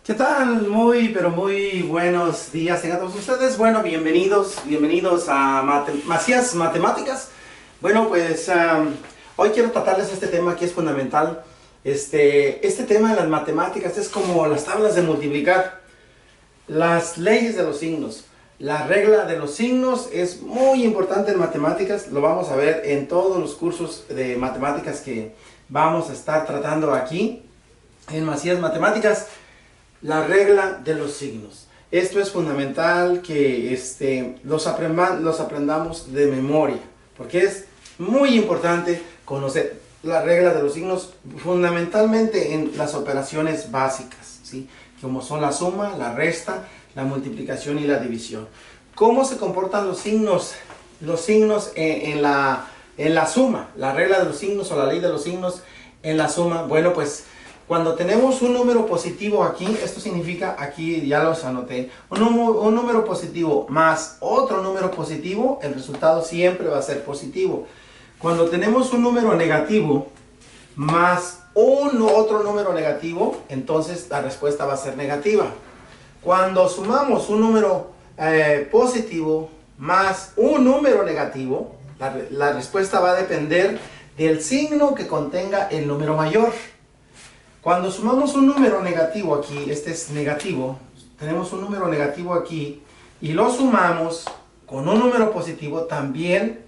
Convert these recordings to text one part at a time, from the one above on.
¿Qué tal? Muy, pero muy buenos días tengan todos ustedes. Bueno, bienvenidos a Macías Matemáticas. Bueno, pues hoy quiero tratarles este tema que es fundamental. Este tema de las matemáticas es como las tablas de multiplicar, las leyes de los signos. La regla de los signos es muy importante en matemáticas. Lo vamos a ver en todos los cursos de matemáticas que vamos a estar tratando aquí en Macías Matemáticas. La regla de los signos. Esto es fundamental que los aprendamos de memoria, porque es muy importante conocer la regla de los signos, fundamentalmente en las operaciones básicas, ¿sí? Como son la suma, la resta, la multiplicación y la división. ¿Cómo se comportan los signos? Los signos en la suma, la regla de los signos o la ley de los signos en la suma. Bueno, pues cuando tenemos un número positivo aquí, esto significa, aquí ya los anoté, un número positivo más otro número positivo, el resultado siempre va a ser positivo. Cuando tenemos un número negativo más otro número negativo, entonces la respuesta va a ser negativa. Cuando sumamos un número positivo más un número negativo, la respuesta va a depender del signo que contenga el número mayor. Cuando sumamos un número negativo aquí, este es negativo, tenemos un número negativo aquí y lo sumamos con un número positivo, también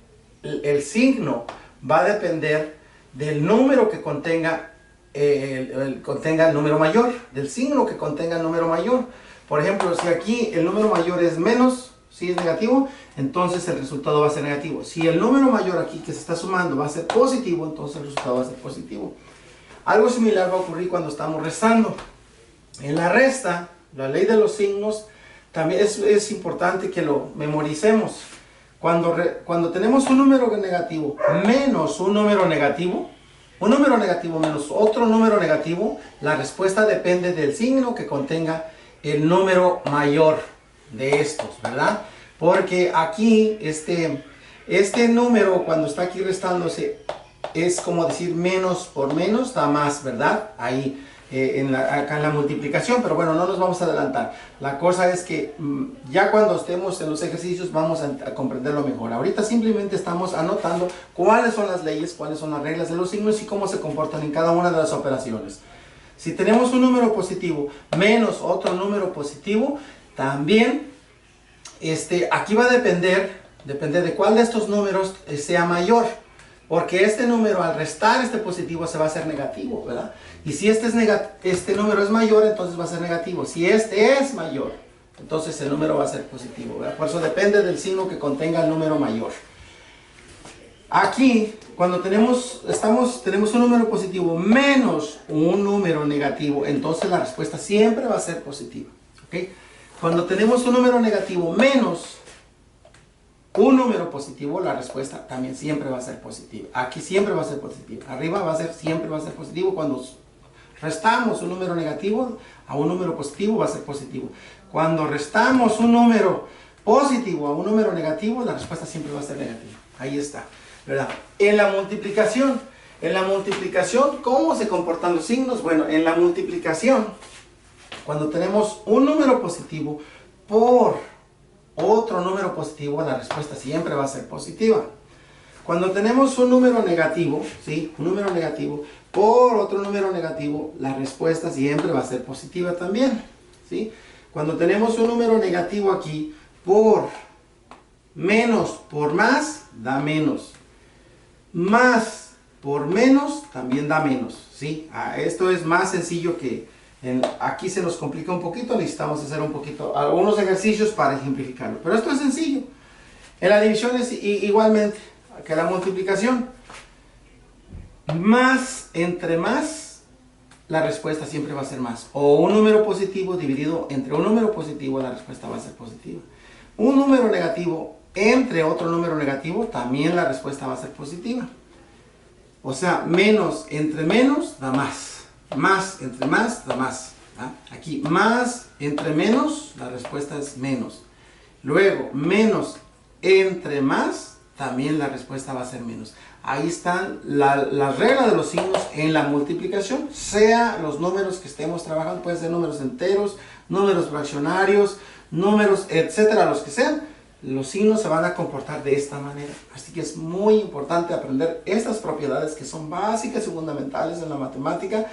el signo va a depender del número que contenga el número mayor, del signo que contenga el número mayor. Por ejemplo, si aquí el número mayor es menos, si es negativo, entonces el resultado va a ser negativo. Si el número mayor aquí que se está sumando va a ser positivo, entonces el resultado va a ser positivo. Algo similar va a ocurrir cuando estamos restando. En la resta, la ley de los signos, también es importante que lo memoricemos. Cuando tenemos un número negativo menos un número negativo menos otro número negativo, la respuesta depende del signo que contenga el número mayor de estos, ¿verdad? Porque aquí, este número, cuando está aquí restándose, es como decir menos por menos da más, ¿verdad? Ahí, acá en la multiplicación, pero bueno, no nos vamos a adelantar. La cosa es que ya cuando estemos en los ejercicios vamos a comprenderlo mejor. Ahorita simplemente estamos anotando cuáles son las leyes, cuáles son las reglas de los signos y cómo se comportan en cada una de las operaciones. Si tenemos un número positivo menos otro número positivo, también aquí va a depender de cuál de estos números sea mayor. Porque este número al restar este positivo se va a hacer negativo, ¿verdad? Y si este número es mayor, entonces va a ser negativo. Si este es mayor, entonces el número va a ser positivo, ¿verdad? Por eso depende del signo que contenga el número mayor. Aquí, cuando tenemos un número positivo menos un número negativo, entonces la respuesta siempre va a ser positiva, ¿ok? Cuando tenemos un número negativo menos un número positivo, la respuesta también siempre va a ser positiva. Aquí siempre va a ser positiva. Arriba siempre va a ser positivo. Cuando restamos un número negativo a un número positivo, va a ser positivo. Cuando restamos un número positivo a un número negativo, la respuesta siempre va a ser negativa. Ahí está, ¿verdad? En la multiplicación, ¿cómo se comportan los signos? Bueno, en la multiplicación, cuando tenemos un número positivo por otro número positivo, la respuesta siempre va a ser positiva. Cuando tenemos un número negativo, ¿sí? Un número negativo por otro número negativo, la respuesta siempre va a ser positiva también, ¿sí? Cuando tenemos un número negativo aquí por menos por más, da menos. Más por menos también da menos, ¿sí? Esto es más sencillo que aquí se nos complica un poquito, necesitamos hacer algunos ejercicios para ejemplificarlo, pero esto es sencillo. En la división es igualmente que la multiplicación. Más entre más, la respuesta siempre va a ser más. O un número positivo dividido entre un número positivo, la respuesta va a ser positiva. Un número negativo entre otro número negativo, también la respuesta va a ser positiva. O sea, menos entre menos da más. Más entre más da más. Aquí más entre menos, la respuesta es menos. Luego menos entre más, también la respuesta va a ser menos. ahí están la regla de los signos en la multiplicación, sea los números que estemos trabajando, pueden ser números enteros, números fraccionarios, números, etcétera, los que sean. Los signos se van a comportar de esta manera. Así que es muy importante aprender estas propiedades que son básicas y fundamentales en la matemática,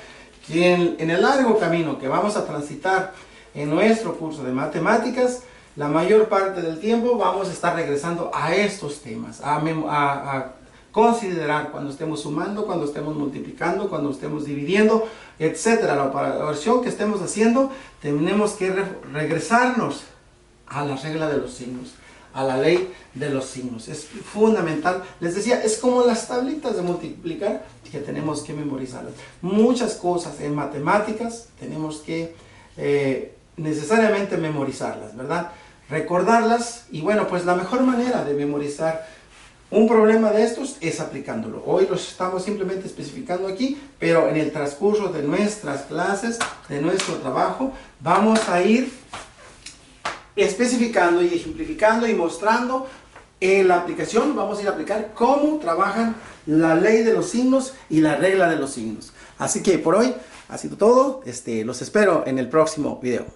que en el largo camino que vamos a transitar en nuestro curso de matemáticas, la mayor parte del tiempo vamos a estar regresando a estos temas, a considerar cuando estemos sumando, cuando estemos multiplicando, cuando estemos dividiendo, etcétera. La operación que estemos haciendo, tenemos que regresarnos a la regla de los signos, a la ley de los signos. Es fundamental. Les decía, es como las tablitas de multiplicar que tenemos que memorizarlas. Muchas cosas en matemáticas tenemos que necesariamente memorizarlas, ¿verdad? Recordarlas. Y bueno, pues la mejor manera de memorizar un problema de estos es aplicándolo. Hoy los estamos simplemente especificando aquí, pero en el transcurso de nuestras clases, de nuestro trabajo, vamos a ir especificando y ejemplificando y mostrando en la aplicación. Vamos a ir a aplicar cómo trabajan la ley de los signos y la regla de los signos. Así que por hoy ha sido todo. Los espero en el próximo video.